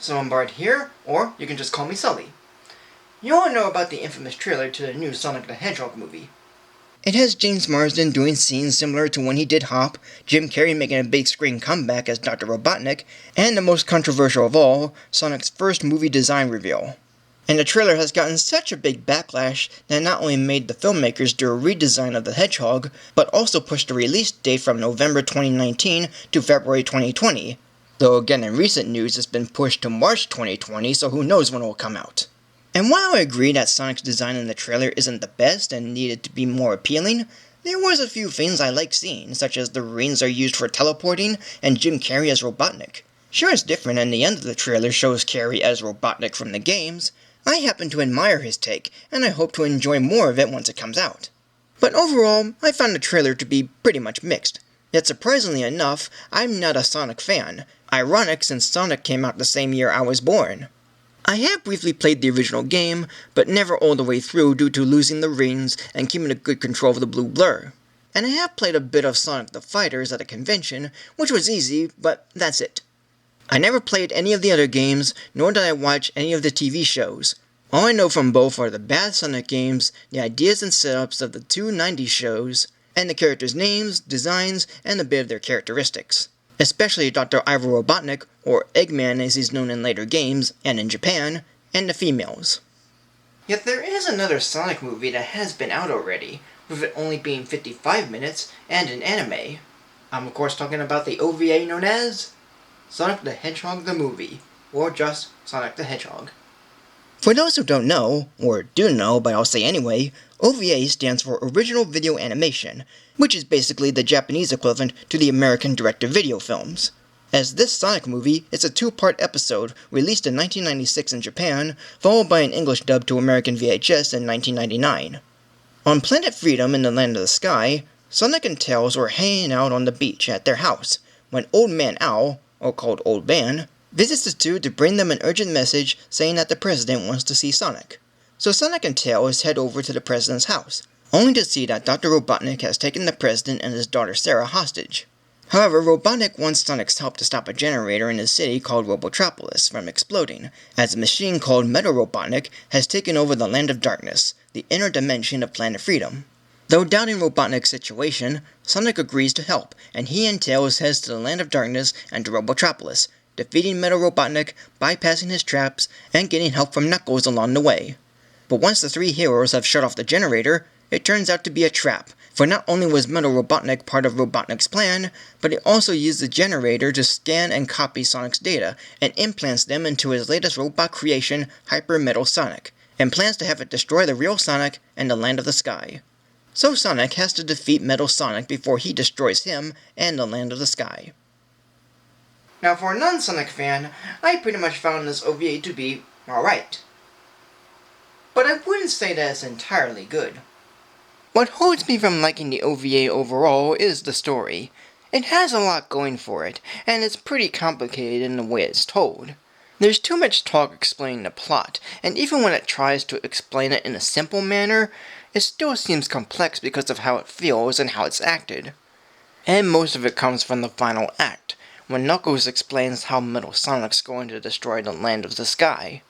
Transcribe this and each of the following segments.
So I'm Bart here, or you can just call me Sully. You all know about the infamous trailer to the new Sonic the Hedgehog movie. It has James Marsden doing scenes similar to when he did Hop, Jim Carrey making a big screen comeback as Dr. Robotnik, and the most controversial of all, Sonic's first movie design reveal. And the trailer has gotten such a big backlash that it not only made the filmmakers do a redesign of the Hedgehog, but also pushed the release date from November 2019 to February 2020. Though again in recent news it's been pushed to March 2020, so who knows when it will come out. And while I agree that Sonic's design in the trailer isn't the best and needed to be more appealing, there was a few things I liked seeing, such as the rings are used for teleporting and Jim Carrey as Robotnik. Sure, it's different and the end of the trailer shows Carrey as Robotnik from the games. I happen to admire his take, and I hope to enjoy more of it once it comes out. But overall, I found the trailer to be pretty much mixed. Yet surprisingly enough, I'm not a Sonic fan. Ironic since Sonic came out the same year I was born. I have briefly played the original game, but never all the way through due to losing the rings and keeping a good control of the blue blur. And I have played a bit of Sonic the Fighters at a convention, which was easy, but that's it. I never played any of the other games, nor did I watch any of the TV shows. All I know from both are the bad Sonic games, the ideas and setups of the two 90s shows, and the characters' names, designs, and a bit of their characteristics. Especially Dr. Ivor Robotnik, or Eggman as he's known in later games, and in Japan, and the females. Yet there is another Sonic movie that has been out already, with it only being 55 minutes, and an anime. I'm of course talking about the OVA known as Sonic the Hedgehog the Movie, or just Sonic the Hedgehog. For those who don't know, or do know but I'll say anyway, OVA stands for Original Video Animation, which is basically the Japanese equivalent to the American direct-to-video films. As this Sonic movie is a two-part episode released in 1996 in Japan, followed by an English dub to American VHS in 1999. On Planet Freedom in the Land of the Sky, Sonic and Tails were hanging out on the beach at their house, when Old Man Owl, or called Old Man, visits the two to bring them an urgent message saying that the president wants to see Sonic. So Sonic and Tails head over to the president's house, only to see that Dr. Robotnik has taken the president and his daughter Sarah hostage. However, Robotnik wants Sonic's help to stop a generator in his city called Robotropolis from exploding, as a machine called Metal Robotnik has taken over the Land of Darkness, the inner dimension of Planet Freedom. Though doubting Robotnik's situation, Sonic agrees to help, and he and Tails heads to the Land of Darkness and to Robotropolis, defeating Metal Robotnik, bypassing his traps, and getting help from Knuckles along the way. But once the three heroes have shut off the generator, it turns out to be a trap, for not only was Metal Robotnik part of Robotnik's plan, but he also used the generator to scan and copy Sonic's data, and implants them into his latest robot creation, Hyper Metal Sonic, and plans to have it destroy the real Sonic and the Land of the Sky. So Sonic has to defeat Metal Sonic before he destroys him and the Land of the Sky. Now for a non-Sonic fan, I pretty much found this OVA to be alright. But I wouldn't say that it's entirely good. What holds me from liking the OVA overall is the story. It has a lot going for it, and it's pretty complicated in the way it's told. There's too much talk explaining the plot, and even when it tries to explain it in a simple manner, it still seems complex because of how it feels and how it's acted. And most of it comes from the final act, when Knuckles explains how Metal Sonic's going to destroy the Land of the Sky.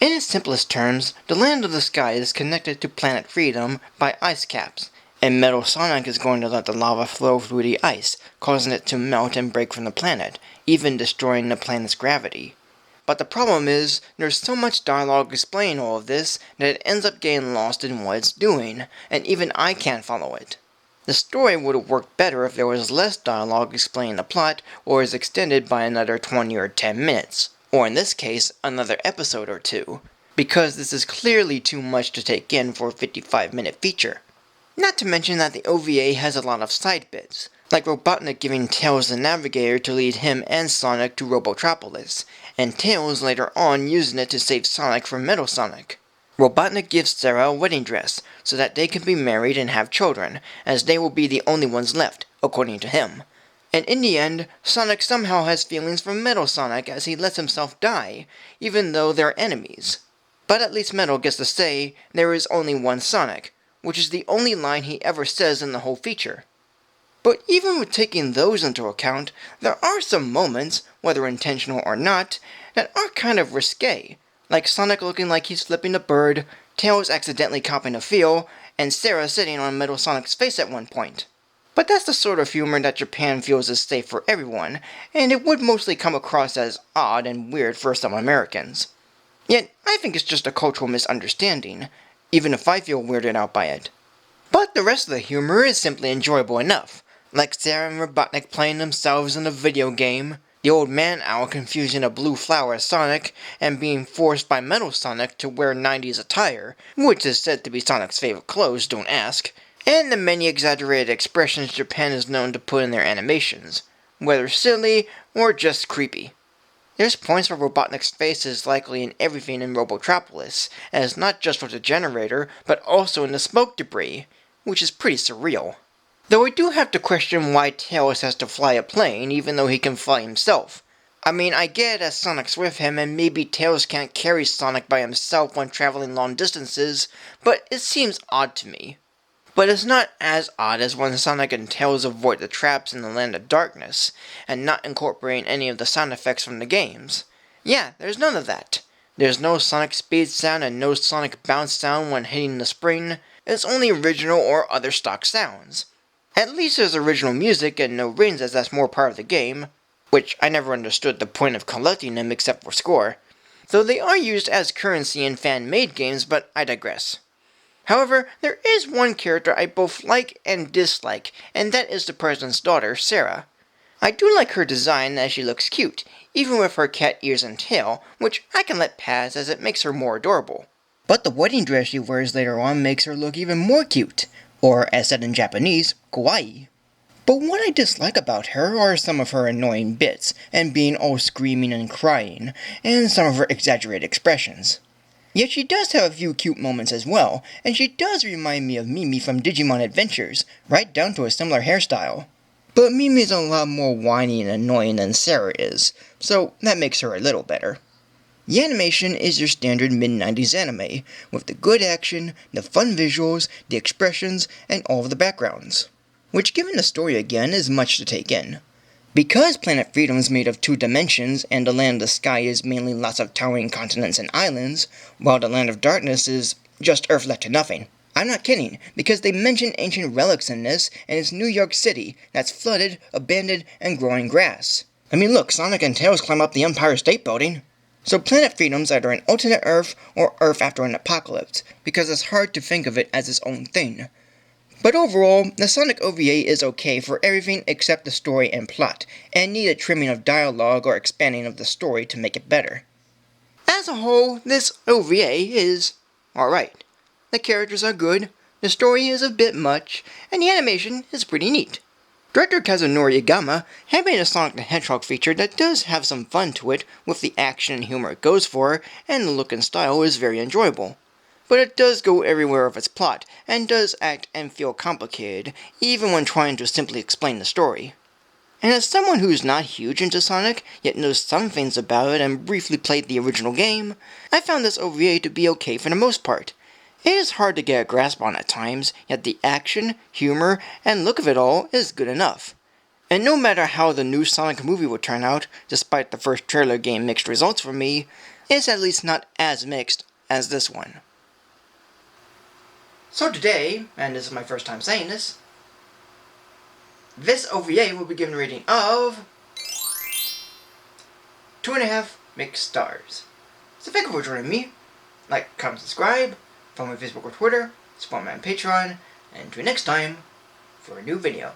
In its simplest terms, the Land of the Sky is connected to Planet Freedom by ice caps, and Metal Sonic is going to let the lava flow through the ice, causing it to melt and break from the planet, even destroying the planet's gravity. But the problem is, there's so much dialogue explaining all of this that it ends up getting lost in what it's doing, and even I can't follow it. The story would have worked better if there was less dialogue explaining the plot, or is extended by another 20 or 10 minutes, or in this case, another episode or two, because this is clearly too much to take in for a 55-minute feature. Not to mention that the OVA has a lot of side bits, like Robotnik giving Tails the Navigator to lead him and Sonic to Robotropolis, and Tails later on using it to save Sonic from Metal Sonic. Robotnik gives Sarah a wedding dress, so that they can be married and have children, as they will be the only ones left, according to him. And in the end, Sonic somehow has feelings for Metal Sonic as he lets himself die, even though they're enemies. But at least Metal gets to say, there is only one Sonic, which is the only line he ever says in the whole feature. But even with taking those into account, there are some moments whether intentional or not, that are kind of risque, like Sonic looking like he's flipping a bird, Tails accidentally copying a feel, and Sarah sitting on Metal Sonic's face at one point. But that's the sort of humor that Japan feels is safe for everyone, and it would mostly come across as odd and weird for some Americans. Yet, I think it's just a cultural misunderstanding, even if I feel weirded out by it. But the rest of the humor is simply enjoyable enough, like Sarah and Robotnik playing themselves in a video game, the old man owl confusing a blue flower as Sonic, and being forced by Metal Sonic to wear 90s attire, which is said to be Sonic's favorite clothes, don't ask, and the many exaggerated expressions Japan is known to put in their animations, whether silly or just creepy. There's points where Robotnik's face is likely in everything in Robotropolis, as not just with the generator, but also in the smoke debris, which is pretty surreal. Though I do have to question why Tails has to fly a plane, even though he can fly himself. I mean, I get it as Sonic's with him, and maybe Tails can't carry Sonic by himself when traveling long distances, but it seems odd to me. But it's not as odd as when Sonic and Tails avoid the traps in the Land of Darkness, and not incorporating any of the sound effects from the games. Yeah, there's none of that. There's no Sonic speed sound and no Sonic bounce sound when hitting the spring. It's only original or other stock sounds. At least there's original music and no rings, as that's more part of the game, which I never understood the point of collecting them except for score. Though they are used as currency in fan-made games, but I digress. However, there is one character I both like and dislike, and that is the president's daughter, Sarah. I do like her design as she looks cute, even with her cat ears and tail, which I can let pass as it makes her more adorable. But the wedding dress she wears later on makes her look even more cute, or as said in Japanese, kawaii. But what I dislike about her are some of her annoying bits, and being all screaming and crying, and some of her exaggerated expressions. Yet she does have a few cute moments as well, and she does remind me of Mimi from Digimon Adventures, right down to a similar hairstyle. But Mimi is a lot more whiny and annoying than Sarah is, so that makes her a little better. The animation is your standard mid-90s anime, with the good action, the fun visuals, the expressions, and all of the backgrounds. Which, given the story again, is much to take in. Because Planet Freedom is made of 2 dimensions, and the Land of the Sky is mainly lots of towering continents and islands, while the Land of Darkness is just Earth left to nothing. I'm not kidding, because they mention ancient relics in this, and it's New York City, that's flooded, abandoned, and growing grass. I mean look, Sonic and Tails climb up the Empire State Building. So Planet Freedom's either an alternate Earth, or Earth after an apocalypse, because it's hard to think of it as its own thing. But overall, the Sonic OVA is okay for everything except the story and plot, and need a trimming of dialogue or expanding of the story to make it better. As a whole, this OVA is alright. The characters are good, the story is a bit much, and the animation is pretty neat. Director Kazunori Igama had made a Sonic the Hedgehog feature that does have some fun to it, with the action and humor it goes for, and the look and style is very enjoyable. But it does go everywhere of its plot, and does act and feel complicated, even when trying to simply explain the story. And as someone who's not huge into Sonic, yet knows some things about it and briefly played the original game, I found this OVA to be okay for the most part. It is hard to get a grasp on at times, yet the action, humor, and look of it all is good enough. And no matter how the new Sonic movie would turn out, despite the first trailer getting mixed results for me, it's at least not as mixed as this one. So today, and this is my first time saying this OVA will be given a rating of 2.5 mixed stars. So thank you for joining me. Like, comment, subscribe, follow me on Facebook or Twitter, support me on Patreon, and until next time for a new video.